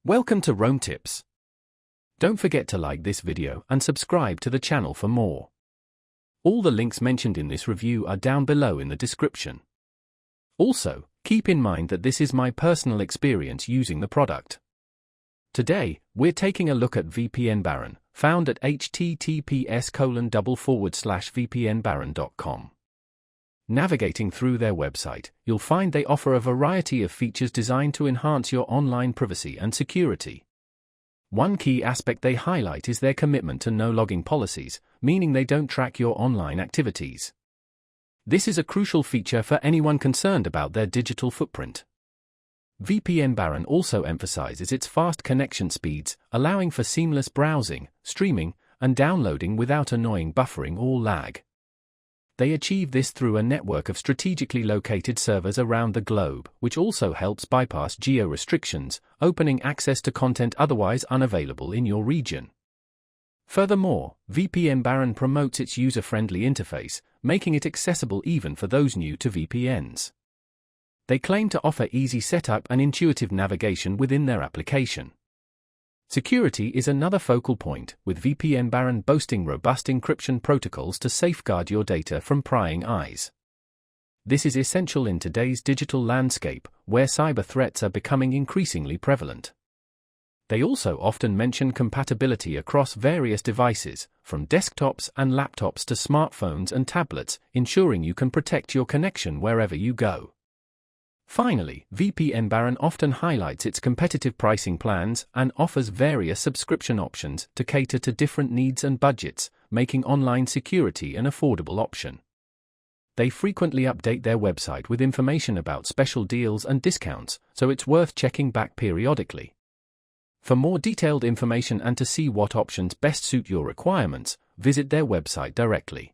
Welcome to Roam Tips. Don't forget to like this video and subscribe to the channel for more. All the links mentioned in this review are down below in the description. Also, keep in mind that this is my personal experience using the product. Today, we're taking a look at VPNBaron, found at https://vpnbaron.com. Navigating through their website, you'll find they offer a variety of features designed to enhance your online privacy and security. One key aspect they highlight is their commitment to no logging policies, meaning they don't track your online activities. This is a crucial feature for anyone concerned about their digital footprint. VPNBaron also emphasizes its fast connection speeds, allowing for seamless browsing, streaming, and downloading without annoying buffering or lag. They achieve this through a network of strategically located servers around the globe, which also helps bypass geo-restrictions, opening access to content otherwise unavailable in your region. Furthermore, VPNBaron promotes its user-friendly interface, making it accessible even for those new to VPNs. They claim to offer easy setup and intuitive navigation within their application. Security is another focal point, with VPNBaron boasting robust encryption protocols to safeguard your data from prying eyes. This is essential in today's digital landscape, where cyber threats are becoming increasingly prevalent. They also often mention compatibility across various devices, from desktops and laptops to smartphones and tablets, ensuring you can protect your connection wherever you go. Finally, VPNBaron often highlights its competitive pricing plans and offers various subscription options to cater to different needs and budgets, making online security an affordable option. They frequently update their website with information about special deals and discounts, so it's worth checking back periodically. For more detailed information and to see what options best suit your requirements, visit their website directly.